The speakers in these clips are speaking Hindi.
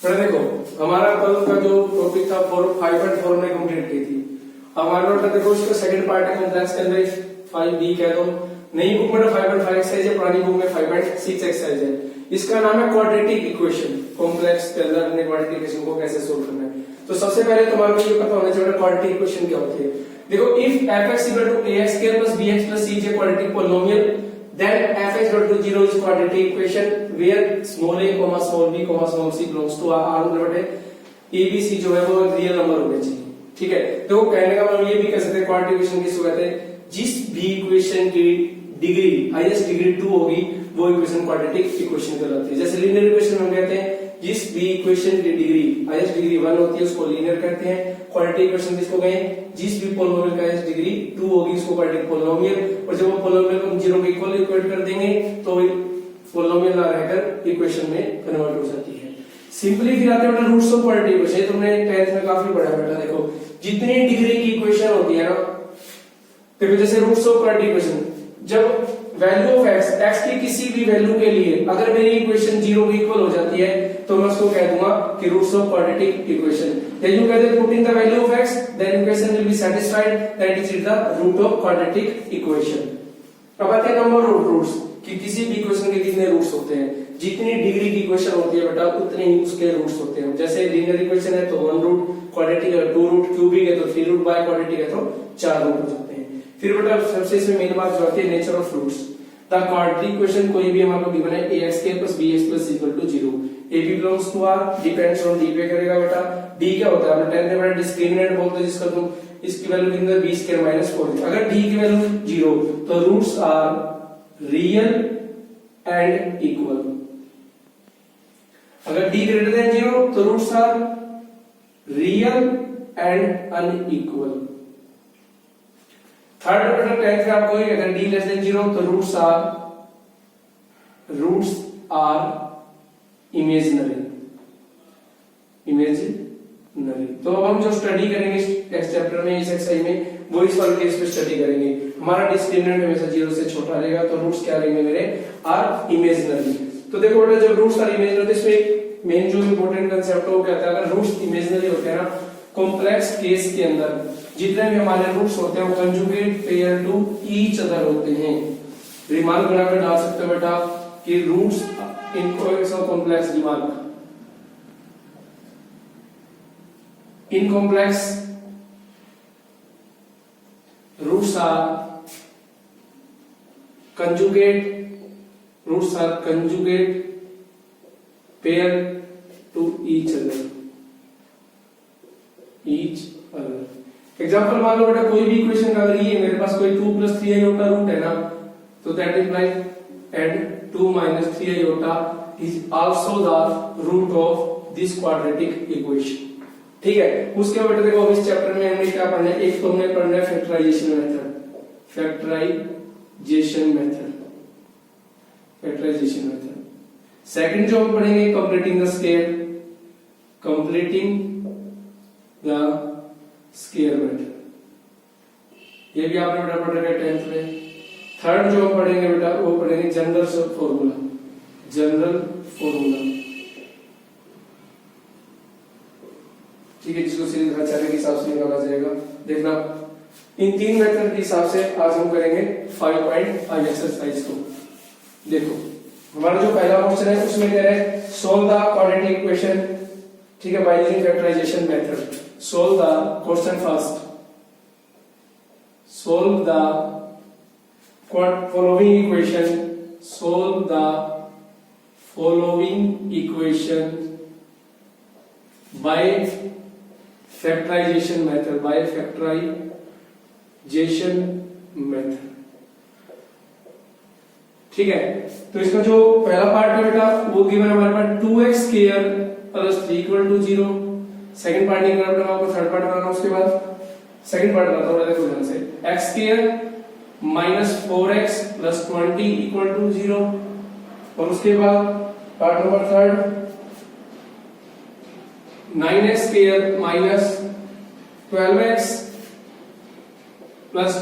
पर देखो हमारा कल का जो टॉपिक था 5.4 में कंप्लीट की थी। हमारा नोट देखो उसका सेकंड पार्ट है कॉम्प्लेक्स के अंदर 5b कह दो। नई बुक में 5.5 एक्सरसाइज है, पुरानी बुक में 5.6 एक्सरसाइज है। इसका नाम है क्वाड्रेटिक इक्वेशन। कॉम्प्लेक्स के अंदर हमने क्वाड्रेटिक इक्वेशन को कैसे सोल्व करना है। तो सबसे पहले तुम्हारे को ये पता होना चाहिए क्वाड्रेटिक इक्वेशन क्या होती है। देखो if fx equal to ax square plus bx plus c is a quadratic polynomial, then fx equal to 0 is quadratic equation where small a, small b, small c belongs to R मतलब a b c जो है वो रियल नंबर होने चाहिए। ठीक है, तो कहने का मतलब ये भी कह सकते हैं क्वाड्रेटिक इक्वेशन किसको कहते हैं, जिस भी इक्वेशन की डिग्री हाईएस्ट डिग्री 2 होगी वो इक्वेशन क्वाड्रेटिक इक्वेशन कहलाती है। जैसे लीनियर इक्वेशन हम कहते हैं जिस भी इक्वेशन की डिग्री हाईएस्ट डिग्री 1 होती है उसको लीनियर कहते हैं। क्वाड्रेटिक इक्वेशन किसको कहें, जिस भी पोलिनोमियल का हाईएस्ट डिग्री 2 होगी उसको क्वाड्रेटिक पोलिनोमियल। और जब वो पोलिनोमियल को हम 0 के इक्वल इक्वेट कर देंगे तो पोलिनोमियल ना रहकर इक्वेशन में कन्वर्ट हो जाती है। सिंपली फिर आते बेटा रूट्स ऑफ क्वाड्रेटिक इक्वेशन। तुमने 10th में काफी पढ़ा बेटा। देखो जितनी डिग्री की इक्वेशन होती है ना, देखो जैसे रूट्स ऑफ क्वाड्रेटिक इक्वेशन, जब वैल्यू ऑफ x की किसी भी वैल्यू के लिए अगर मेरी इक्वेशन 0 के इक्वल हो जाती है तो मैं उसको कह दूंगा कि roots of quadratic equation. Then you कहते हैं putting the value of x then equation will be satisfied, that is the root of quadratic equation. अब आते हैं नंबर ऑफ रूट्स कि किसी भी इक्वेशन के कितने रूट्स होते हैं। जितनी डिग्री की इक्वेशन होती है बेटा उतने ही उसके रूट्स होते हैं। जैसे लीनियर इक्वेशन है तो 1 रूट, क्वाड्रेटिक है 2 रूट, क्यूबिक है तो 3 रूट, बाय क्वाड्रेटिक है तो 4 रूट हो जाते हैं। फिर बेटा सबसे इसमें मेन बात जो आती है nature of roots. The quadratic equation कोई भी हमारे को गिवन है ax square plus bx plus c equal to 0, ab belongs to r, depends on d पे करेगा बेटा। d क्या होता है आपने 10th में बेटा डिस्क्रिमिनेंट बोलते हैं जिसका तुम इसकी वैल्यू कितना b square minus 4। अगर d की वैल्यू 0 तो roots are real and equal. अगर d ग्रेटर देन 0 तो roots are real and unequal. Third बेटा 10th में आपको अगर d लेस देन 0 तो रूट्स आर इमेजिनरी। तो अब हम जो स्टडी करेंगे नेक्स्ट चैप्टर में इस एक्सरसाइज में वो इस वाले केस पे स्टडी करेंगे। हमारा डिस्क्रिमिनेंट हमेशा 0 से छोटा रहेगा तो रूट्स क्या रहेंगे मेरे आर इमेजिनरी। तो देखो बेटा जब रूट्स आर इमेजिनरी तो इसमें मेन जो इंपॉर्टेंट कांसेप्ट हो क्या है, अगर रूट्स इमेजिनरी होते हैं ना कॉम्प्लेक्स केस के अंदर जितने भी हमारे रूट्स होते हैं वो conjugate pair to each other होते हैं। रिमार्क बनाकर डाल सकते हो बेटा कि roots in complex remark in complex roots are conjugate pair to each other. Example मान लो बेटा कोई भी इक्वेशन का अगर ये मेरे पास कोई 2 + 3 आयोटा रूट है ना तो that implies and 2 - 3 iota is also the root of this quadratic equation. ठीक है, उसके बाद बेटा देखो इस चैप्टर में हमने क्या पढ़ना है, एक तो हमने पढ़ना है फैक्टराइजेशन मेथड। सेकंड जो हम पढ़ेंगे कंप्लीटिंग द स्केयर मेथड। ये भी आपने बेटा पढ़ रखा है 10th में। थर्ड जो हम पढ़ेंगे बेटा वो पढ़ेंगे जनरल फॉर्मूला। ठीक है, जिसको सीरीज आचार्य के हिसाब से निकाला जाएगा। देखना इन 3 मेथड के हिसाब से आज हम करेंगे 5.5 एक्सरसाइज को। देखो हमारा जो पहला क्वेश्चन है उसमें कह रहे हैं सोल्व द क्वाड्रेटिक इक्वेशन। ठीक है, by using factorization method. Solve the question first. Solve the following equation. Solve the following equation by factorization method. ठीक है, तो इसका जो पहला पार्ट है बेटा वो गिवन हमारे पास 2x square plus 3 = 0। Second part नहीं करना आपको, थर्ड पार्ट करना। उसके बाद सेकंड पार्ट करता हूं देखो ध्यान से, x स्क्वायर - 4x + 20 = 0। और उसके बाद part number third 9x square - 12x +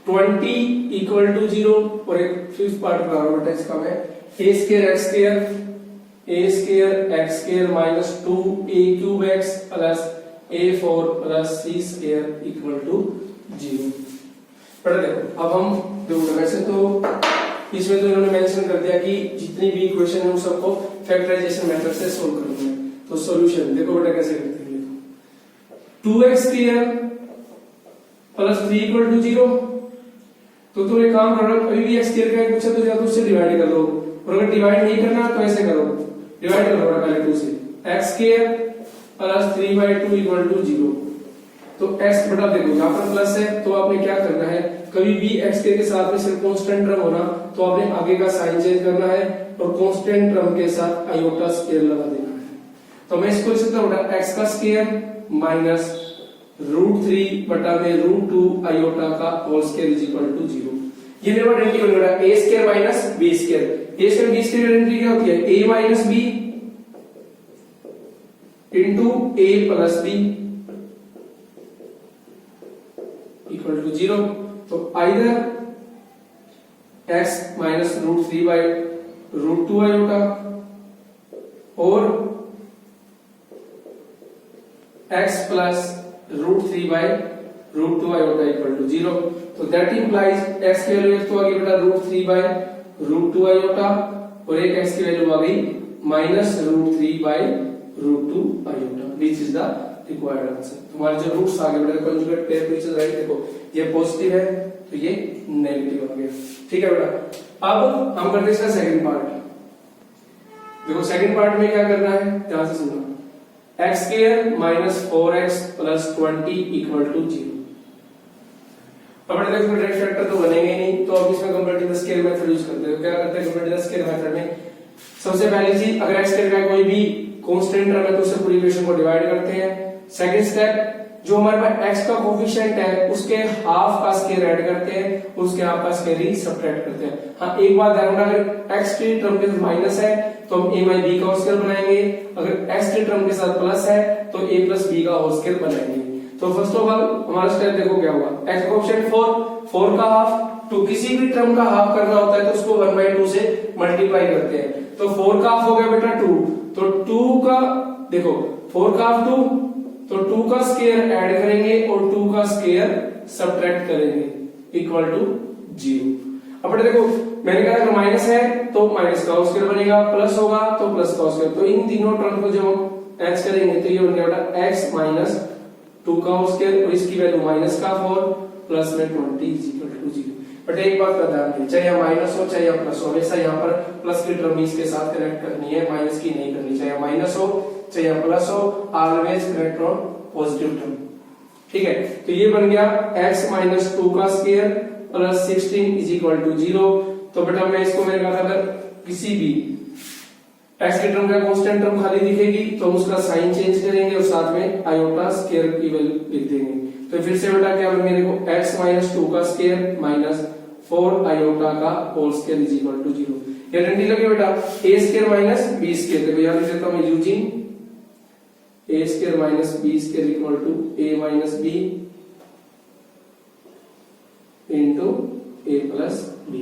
20 = 0। और एक फिफ्थ पार्ट बना रहा हूं बेटा इसका मैं a² x² A square X square minus 2a cube X plus a4 plus c square equal to 0। पर देखो अब हम देखो वैसे तो इसमें तो इन्होंने मेंशन कर दिया कि जितनी भी इक्वेशन है उन सबको फैक्टराइजेशन मेथड से सोल्व करना है। तो सॉल्यूशन देखो बेटा कैसे करते हैं, देखो 2x square plus 3 equal to 0। तो तुम एक काम करो, अभी भी x स्क्वायर का पूछा तो या तो उससे डिवाइड कर दो, और अगर डिवाइड नहीं करना तो ऐसे करो, डिवाइड कर लो पहले 2 से, x square plus 3/2 equal to 0। तो x बटा देखो यहाँ पर प्लस है तो आपने क्या करना है, कभी भी x के साथ में सिर्फ कांस्टेंट टर्म होना तो आपने आगे का साइन चेंज करना है और कांस्टेंट टर्म के साथ आयोटा स्क्वायर लगा देना है। तो मैं इसको लिख सकता हूं x का स्क्वायर माइनस √3 बटा में √2 आयोटा का whole square is equal to 0। ये मेरा आइडेंटिटी बन गया a square minus b square. a square b square identity क्या होती है, a minus b into a plus b equal to 0। तो either x minus √3 by √2 iota और x plus √3 by √2 iota equal to 0। तो दैट इंप्लाइज x की वैल्यू एक तो आ गई बेटा √3 बाय √2 आयोटा और एक x की वैल्यू आ गई minus √3 by √2 iota, which is the required answer. तुम्हारे जो रूट्स आ गए बेटा conjugate pair which is right, देखो ये पॉजिटिव है तो ये नेगेटिव आ गया, ठीक है बेटा। अब हम करते हैं इसका सेकंड पार्ट। देखो सेकंड पार्ट में क्या करना है, ध्यान से सुनना, x square minus 4x plus 20 equal to 0। अब बेटा देखो डायरेक्ट फैक्टर तो बनेंगे नहीं, तो अब इसमें कंपेरेटिव स्केल मेथड यूज करते हैं। क्या करते हैं कंपेरेटिव स्केल मेथड में, सबसे पहली चीज अगर x स्क्वायर का कोई भी कांस्टेंट टर्म है तो उससे पूरी इक्वेशन को डिवाइड करते हैं। सेकंड स्टेप, जो हमारे पास x का कोफिशिएंट है उसके हाफ का स्क्वायर ऐड करते हैं, उसके हाफ का स्क्वायर ही सब्ट्रैक्ट करते हैं। हाँ एक बात ध्यान रखना, अगर x की टर्म के साथ माइनस है तो हम a बाई b का होल स्क्वायर बनाएंगे, अगर x की टर्म के साथ प्लस है तो a प्लस b का होल स्क्वायर बनाएंगे। तो फर्स्ट ऑफ ऑल हमारा स्टेप देखो क्या हुआ, x का कोफिशिएंट 4 का हाफ, तो किसी भी टर्म का हाफ करना होता है तो उसको 1/2 से मल्टीप्लाई करते हैं। तो 4 का हाफ हो गया बेटा 2, तो 2 का देखो 4 का हाफ 2, तो 2 का स्क्वायर ऐड करेंगे और 2 का स्क्वायर सब्ट्रैक्ट करेंगे इक्वल टू 0। अब बेटा देखो मैंने कहा अगर माइनस है तो माइनस का स्क्वायर बनेगा, प्लस होगा तो प्लस का स्क्वायर, तो इन तीनों टर्म को जब हम ऐड करेंगे तो ये बन गया बेटा x माइनस 2 का स्क्वायर और इसकी वैल्यू माइनस का 4 प्लस में 20 इक्वल टू 0। बट एक बात का ध्यान दें, चाहे यहाँ माइनस हो चाहे यहाँ प्लस हो, हमेशा यहाँ पर प्लस की टर्म इसके साथ कनेक्ट करनी है, माइनस की नहीं करनी। चाहे माइनस हो चाहे यहाँ प्लस हो, always connect on positive term, ठीक है। तो ये बन गया x माइनस 2 का square plus 16 is equal to 0। तो बेटा मैं इसको मैंने कहा था अगर किसी भी x की टर्म का कांस्टेंट टर्म खाली दिखेगी तो हम उसका साइन चेंज करेंगे और साथ में आयोटा स्क्वायर की वैल्यू लिख देंगे। तो फिर से बेटा क्या बन गया देखो, x माइनस 2 का स्क्वायर माइनस 4 आयोटा का whole square is equal to 0। ये आइडेंटिटी लगे बेटा a square minus b square, देखो यहां लिख देता हूं मैं using a square minus b square equal to a minus b into a plus b।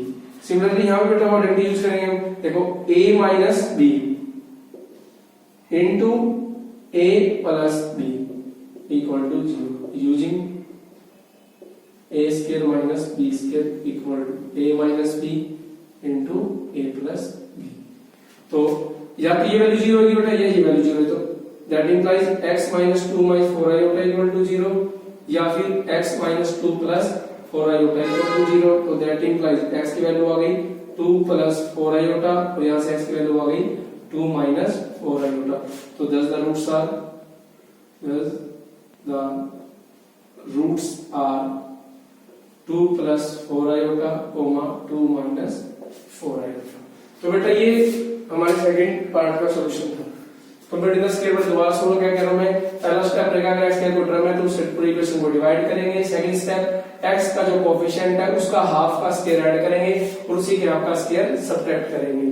Similarly यहां पे बेटा हम आइडेंटिटी यूज करेंगे हम, देखो a minus b into a plus b equal to 0 using a square minus b square equal to a minus b into a plus b। तो या तो ये वैल्यू 0 होगी बेटा या ये वैल्यू 0 है, तो that implies x minus 2 minus 4 iota equal to 0 या फिर x minus 2 plus 4 iota equal to 0। तो दैट इंप्लाइज x की वैल्यू आ गई 2 प्लस 4 आयोटा और यहां से x की वैल्यू आ गई 2 माइनस 4 आयोटा। तो thus the roots are 2 plus 4 iota comma 2 minus 4 iota. तो बेटा ये हमारे सेकंड पार्ट का सॉल्यूशन था। कंपेरेटिव स्केल पर दोबारा सोल्व क्या कर रहा हूं मैं, पहला स्टेप रहेगा अगर x को टर्म है तो उससे पूरी इक्वेशन को डिवाइड करेंगे। सेकंड स्टेप x का जो कोफिशिएंट है उसका हाफ का स्क्वायर ऐड करेंगे और उसी के हाफ का स्क्वायर सब्ट्रैक्ट करेंगे।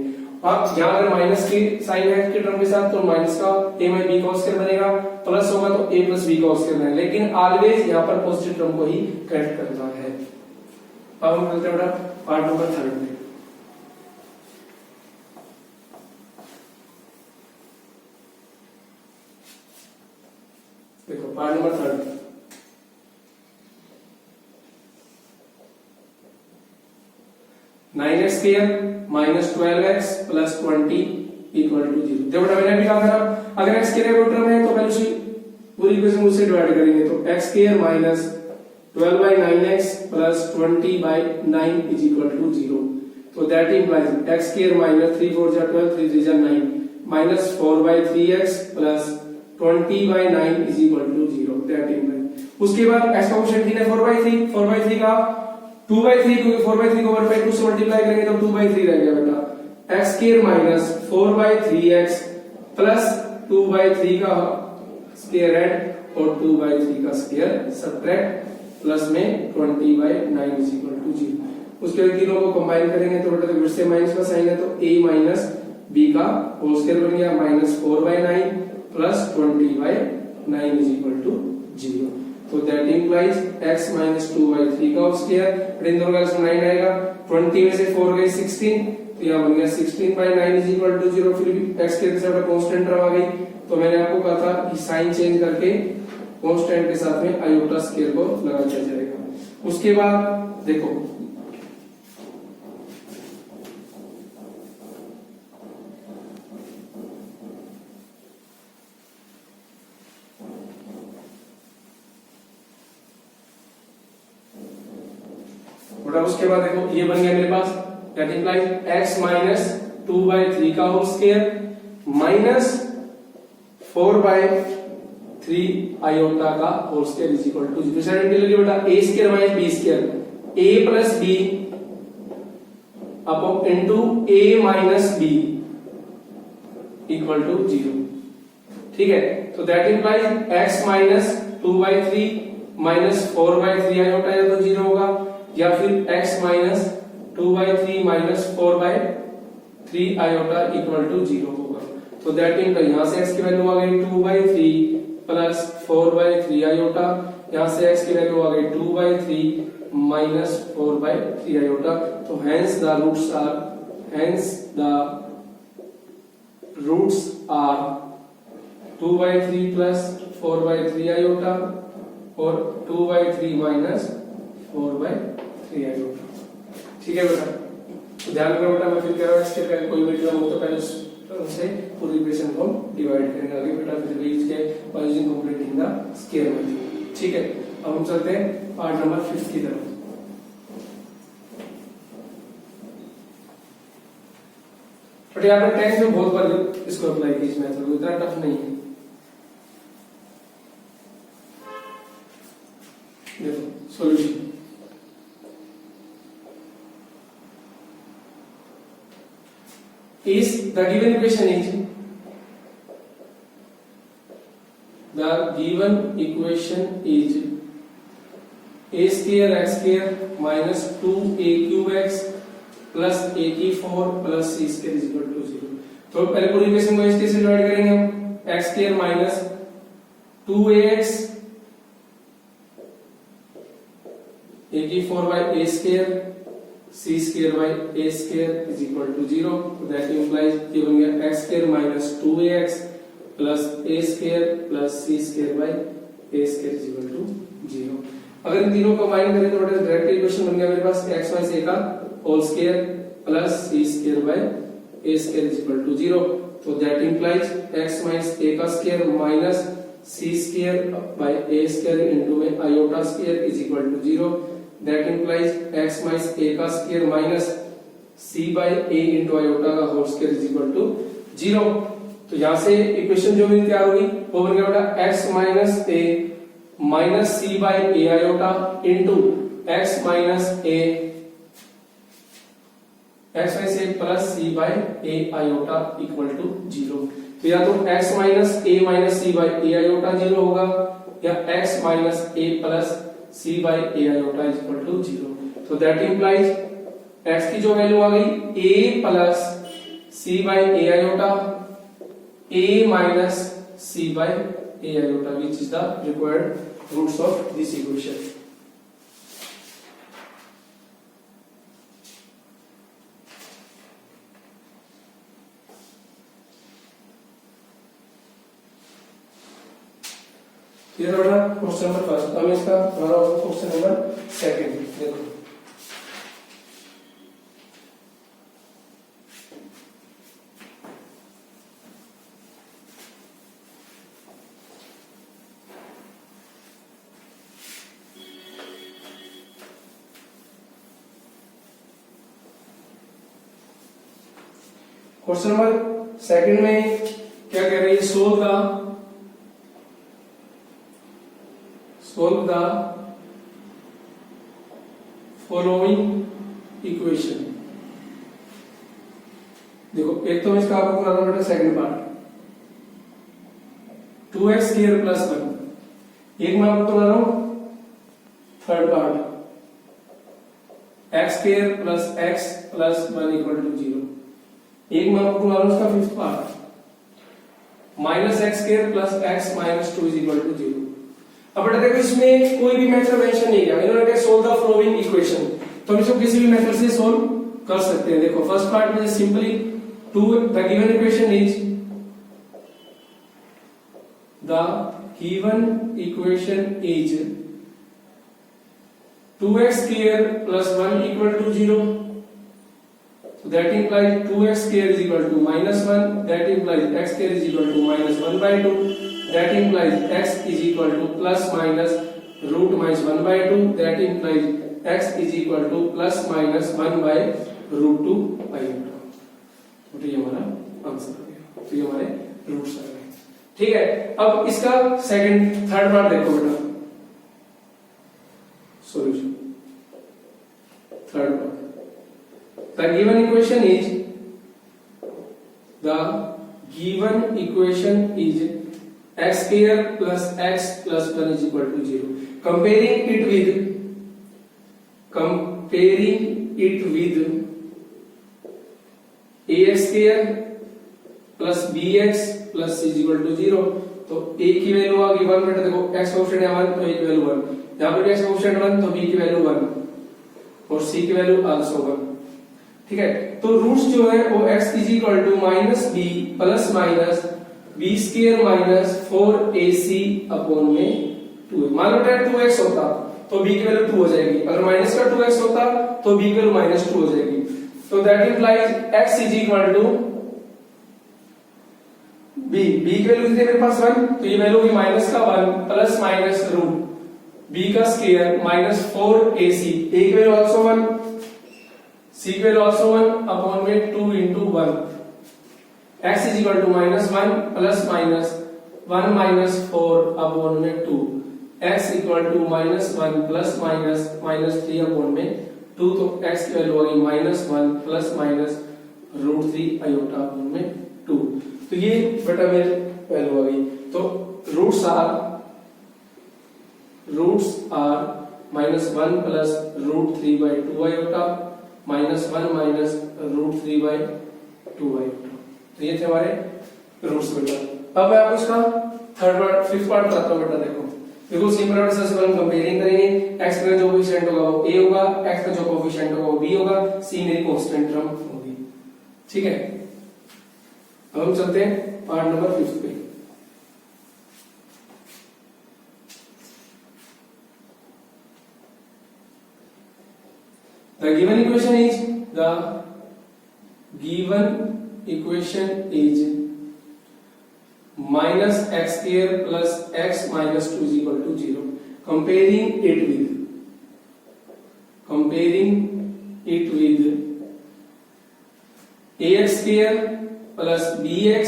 अब यहां अगर माइनस की साइन है के टर्म के साथ तो माइनस का a बाई b का स्क्वायर बनेगा, प्लस होगा तो a प्लस b का स्क्वायर बनेगा, लेकिन ऑलवेज यहां पर पॉजिटिव टर्म को ही करेक्ट करना है। अब हम चलते हैं बेटा पार्ट नंबर 3 में। देखो part number third, nine X square minus 12x plus 20 equal to 0। देखो बेटा मैंने भी कहा था अगर x स्क्वायर कोई टर्म है तो पहले उसी पूरी इक्वेशन उससे डिवाइड करेंगे, तो x square minus 12 by 9x plus 20 by 9 is equal to 0. So that implies x square minus 3 4 जा 12 3 3 जा 9 minus 4 by 3x plus 20 by 9 is equal to 0. That implies उसके बाद x का क्वेश्चन है 4 by 3 का 2 by 3 क्योंकि 4 by 3 को 1 by 2 से मल्टीप्लाई करेंगे तो 2 by 3 रह गया बेटा। x square minus 4 by 3x plus 2 by 3 का स्क्वायर ऐड और 2 by 3 का स्क्वायर सब्ट्रैक्ट प्लस में 20 by 9 is equal to 0। उसके बाद तीनों को कंबाइन करेंगे तो बेटा फिर से माइनस का साइन है तो a माइनस b का होल स्क्वायर बन गया minus 4 by 9 plus 20 by 9 is equal to 0। तो that implies x minus 2 by 3 का होल स्क्वायर, फिर इन दोनों का 9 आएगा, 20 में से 4 गए 16 तो यहाँ बन गया 16 by 9 is equal to 0। फिर भी x के साथ कांस्टेंट टर्म आ गई तो मैंने आपको कहा था कि साइन चेंज करके कांस्टेंट के साथ में आयोटा स्क्वायर को लगा दिया जाएगा। उसके बाद देखो उसके बाद देखो ये बन गया मेरे पास that implies x minus 2 by 3 का whole square minus 4 by 3 iota का whole square is equal to 0। Secondly बेटा a square minus b square a plus b upon into a minus b equal to 0। ठीक है, तो that implies x minus 2 by 3 minus 4 by 3 iota है तो 0 होगा, या फिर x minus 2 by 3 minus 4 by 3 iota equal to 0 होगा। तो दैट इंप्लाइज यहां से x की वैल्यू आ गई 2 by 3 प्लस 4 by 3 आयोटा, यहां से x की वैल्यू आ गई 2 by 3 माइनस 4 by 3 आयोटा। तो hence the roots are 2 by 3 plus 4 by 3 iota और 2 by 3 माइनस 4 by 3 आयोटा। ठीक है बेटा, तो ध्यान रखना बेटा, मैं फिर कह रहा हूँ इसके पहले कोई भी टर्म हो तो पहले उनसे पूरी इक्वेशन को डिवाइड करेंगे, आगे बेटा फिर रीच के by using completing the square method. ठीक है, अब हम चलते हैं पार्ट नंबर 5 की तरफ। बट यहाँ पे 10 में बहुत बार इसको अप्लाई की इस मेथड को, इतना टफ नहीं है। देखो solution is the given equation is a square x square minus 2a cube x plus a की 4 plus c square is equal to 0। तो पहले पूरी इक्वेशन को इस से डिवाइड करेंगे हम, x square minus 2ax a की 4 by a square c square by a square is equal to 0। So that implies ये बन गया x square minus 2ax plus a square plus c square by a square is equal to 0। अगर इन तीनों को कंबाइन करें तो बेटा डायरेक्ट इक्वेशन बन गया मेरे पास x minus a का whole square plus c square by a square is equal to 0। तो that implies x minus a का square minus c square by a square into में iota square is equal to 0। That implies x minus a का square minus c by a into iota का whole square is equal to 0। तो यहाँ से इक्वेशन जो मेरी तैयार होगी वो बन गया बेटा x minus a minus c by a iota into x minus a plus c by a iota equal to 0। तो या तो x minus a minus c by a iota 0 होगा या x minus a plus c by a iota is equal to 0। So that implies x की जो वैल्यू आ गई a plus c by a iota, a minus c by a iota, which is the required roots of this equation। ये था बेटा क्वेश्चन नंबर फर्स्ट। अब इसका हमारा क्वेश्चन नंबर सेकंड देखो। क्वेश्चन नंबर सेकंड में क्या कह रही है, सोल्व द फॉलोइंग इक्वेशन। देखो एक तो इसका आपको कराना बेटा second part 2x square plus 1। एक मैं आपको बता रहा हूं third part x square plus x plus 1 equal to 0। एक मैं आपको बता रहा हूं उसका fifth part minus X square plus X minus 2 is equal to 0। अब बेटा देखो इसमें कोई भी मेथड मेंशन नहीं किया, इन्होंने कहा सोल्व द फॉलोइंग इक्वेशन, तो हम इसको किसी भी मेथड से सोल्व कर सकते हैं। देखो फर्स्ट पार्ट में simply the given equation is 2x square plus 1 equal to 0. So that implies 2x square is equal to minus 1. That implies x square is equal to minus 1 by 2. That implies x is equal to plus minus root minus 1 by 2. That implies x is equal to plus minus 1 by root 2 by 2. तो ये हमारा आंसर हो गया। तो ये हमारे रूट्स आ गए। ठीक है, अब इसका थर्ड पार्ट देखो बेटा, solution third part. The given equation is x square plus x plus 1 is equal to 0. Comparing it with ax square plus bx plus c is equal to 0. तो a की वैल्यू आ गई 1 बेटा, देखो x का कोएफिशिएंट है 1 तो a की वैल्यू 1, यहां पर भी x का कोएफिशिएंट 1 तो b की वैल्यू 1 और c की वैल्यू आल्सो 1। ठीक है, तो रूट्स जो है वो x is equal to minus B plus minus B square minus 4ac upon में 2। मान लो डेट 2x होता तो b की वैल्यू 2 हो जाएगी, अगर माइनस का 2x होता तो b की वैल्यू माइनस 2 हो जाएगी। तो that implies x is equal to b की वैल्यू कितनी है मेरे पास 1, तो ये वैल्यू होगी माइनस का 1 प्लस माइनस रूट b का स्क्वायर माइनस 4ac, a की वैल्यू आल्सो 1, c की वैल्यू आल्सो 1 अपॉन में 2 into 1। x is equal to minus 1 plus minus 1 minus 4 upon में 2। x equal to minus 1 plus minus minus 3 upon में 2, तो x की वैल्यू होगी minus 1 plus minus root 3 iota upon में 2। तो ये बेटा मेरी वैल्यू आ गई। तो roots are minus 1 plus root 3 by 2 iota minus 1 minus root 3 by 2 iota. तो ये थे हमारे रूट्स बेटा। अब मैं आपको इसका फिफ्थ पार्ट बताता हूँ बेटा। देखो बिल्कुल सिंपल है, सबसे पहले हम कंपेयरिंग करेंगे। x का जो कोएफिशिएंट होगा वो a होगा, x का जो कोएफिशिएंट होगा वो b होगा, c मेरी कांस्टेंट टर्म होगी। ठीक है, अब हम चलते हैं पार्ट नंबर 5 पे। The given equation is minus x square plus x minus 2 is equal to 0. Comparing it with ax square plus bx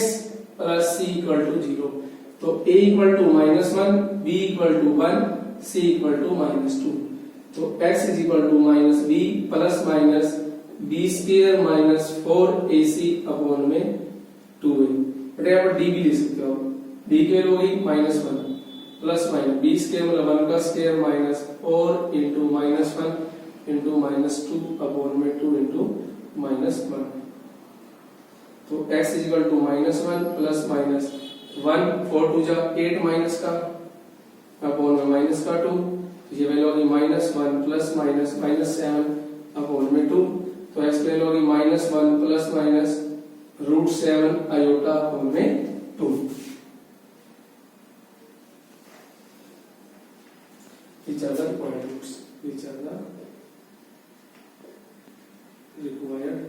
plus c equal to 0. तो a equal to minus 1, b equal to 1, c equal to minus 2. तो x is equal to minus b plus minus b square minus 4ac upon में 2a। बेटा यहाँ पर d भी ले सकते हो, b की वैल्यू होगी minus 1 plus minus b square मतलब 1 का square minus 4 into minus 1 into minus 2 upon में 2 इंटू माइनस 1। तो x is equal to minus 1 plus minus 1 4 2 जा 8 माइनस का अपॉन में माइनस का 2, तो ये वैल्यू होगी minus 1 plus minus minus 7 upon में 2। तो x की वैल्यू होगी minus 1 plus minus root 7 iota upon में 2। which are the required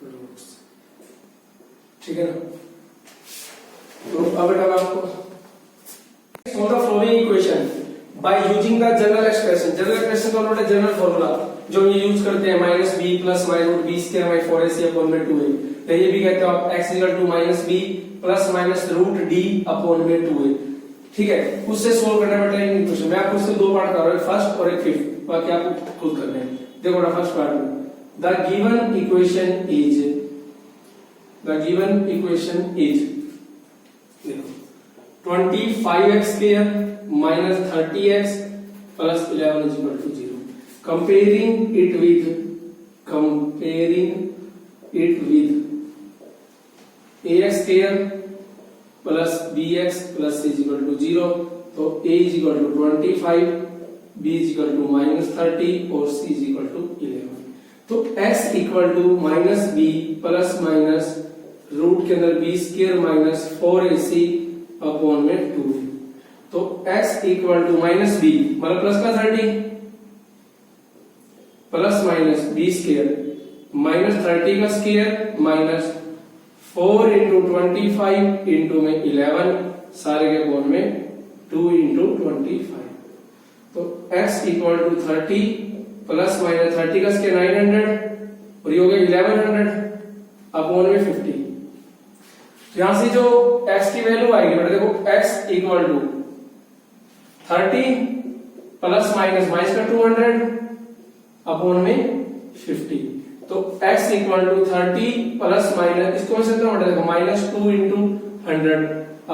roots. ठीक है ना? तो अब बेटा मैं आपको solve the following equation by using the general expression का नोट है जनरल फॉर्मूला जो ये यूज करते हैं minus B plus Y root B square by 4ac upon में 2a, तो ये भी कहते हो आप x equal to minus B plus minus root D upon में 2a, ठीक है? उससे सोल्व करना बेटा इन इक्वेशन मैं आपको इससे दो पार्ट कर रहा हूं, फर्स्ट और एक फिफ्थ, बाकी आपको खुद करना है। देखो बेटा फर्स्ट पार्ट में द गिवन इक्वेशन इज देखो 25x square minus 30x plus 11 is equal to 0. Comparing it with ax square plus bx plus c is equal to 0. तो a is equal to 25, b is equal to minus 30 और c is equal to 11. तो x equal to minus b plus minus root के अंदर b square minus 4ac upon में 2, तो x equal to minus B मतलब प्लस का 30 plus minus B square minus 30 का स्क्वायर माइनस 4 इंटू 25 इंटू में 11 सारे के कोण में 2 इंटू 25, तो x equal to 30 plus minus 30 का स्क्वायर 900 और ये हो गया 1100 अपॉन में 50। यहां से जो x की वैल्यू आएगी बेटा देखो x equal to 30 plus minus minus का 200 अपॉन में 50, तो x equal to 30 plus minus इसको मैं सकता हूं देखो माइनस 2 इंटू 100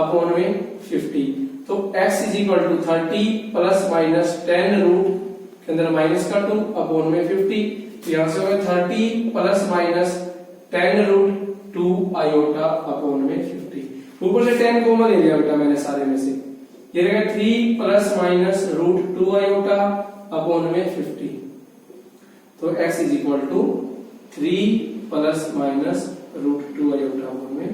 अपॉन में 50, तो x is equal to 30 plus minus 10 root के अंदर माइनस का 2 अपॉन में 50, यहां से होगा 30 plus minus 10 root 2 iota upon में 50, ऊपर से 10 कॉमन ले लिया बेटा मैंने सारे में से, ये रहेगा 3 plus minus root 2 iota upon में 50, तो x is equal to 3 plus minus root 2 iota upon में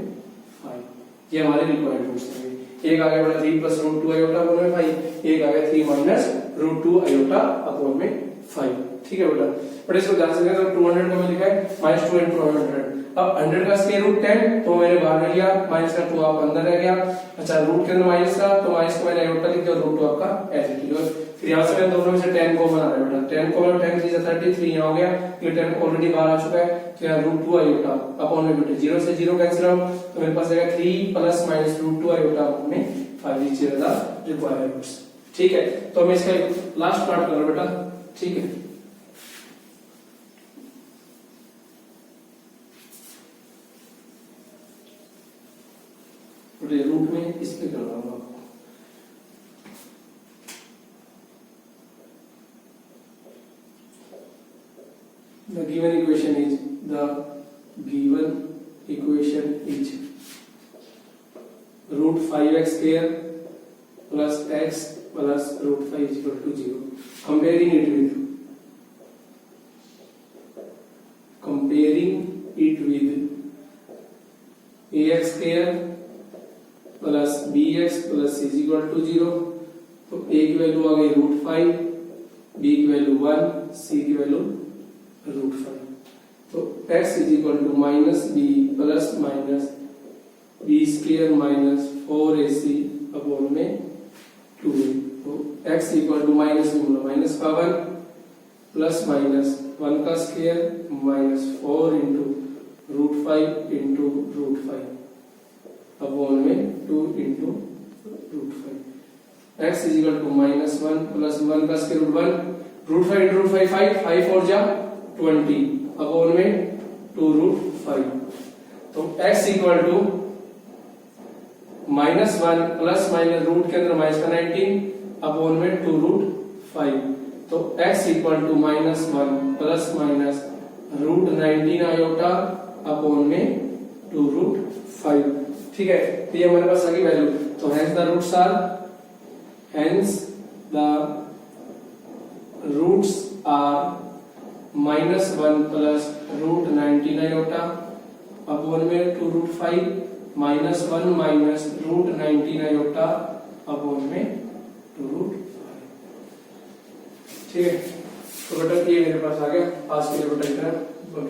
5, ये हमारे रिक्वायर्ड रूट्स हैं। एक आ गया बेटा 3 प्लस रूट 2 आयोटा अपॉन में 5, एक आ गया 3 माइनस रूट 2 आयोटा अपॉन में 5, ठीक है बेटा? बट इसको ध्यान से देखो 200 को मैं लिखा है माइनस 2 इंटू 100, अब 100 का स्क्वायर रूट 10 तो मैंने बाहर ले लिया, माइनस का 2 आप अंदर रह गया, अच्छा रूट के अंदर माइनस का तो माइनस को मैंने आयोटा लिख दिया, रूट 2 आपका एज इट इज, फिर यहां से मैं दोनों में से 10 कॉमन आ रहा है बेटा, 10 कॉमन 10 3 33 यहां हो गया, ये 10 ऑलरेडी बाहर आ चुका है, तो यहां रूट 2 आयोटा अपॉन में बेटा 0 से 0 कैंसिल आउट, तो मेरे पास आएगा 3 plus minus root 2 iota upon में 5 इज द रिक्वायर्ड रूट्स, ठीक है? तो मैं इसका लास्ट पार्ट कर रहा हूं बेटा, ठीक है? रूट में इसमें कर रहा हूं आपको, the given equation is root 5x square plus x plus root 5 is equal to 0. Comparing it with ax square plus bx plus c is equal to 0, तो a की वैल्यू आ गई रूट 5, b की वैल्यू 1, c की वैल्यू रूट 5, तो x is equal to minus b plus minus b square minus 4ac upon में 2a, तो x equal to minus minus का 1 प्लस माइनस 1 का square minus 4 into root 5 into root 5 upon में 2 into root 5, x is equal to minus 1 plus 1 का square root 1, root 5 into root 5 5 4 जा 20 अपॉन में 2 रूट 5, तो x equal to minus 1 plus minus root के अंदर माइनस का 19 अपॉन में 2 रूट 5, तो x equal to minus 1 plus minus root 19 iota upon में 2 रूट 5, ठीक है? तो ये हमारे पास आ गई वैल्यू, तो hence the roots are minus 1 plus root 19 iota upon में 2 root 5 minus 1 minus root 19 iota upon में 2 रूट 5, ठीक है। तो बेटा ये मेरे पास आ गया आज के लिए बेटा इतना।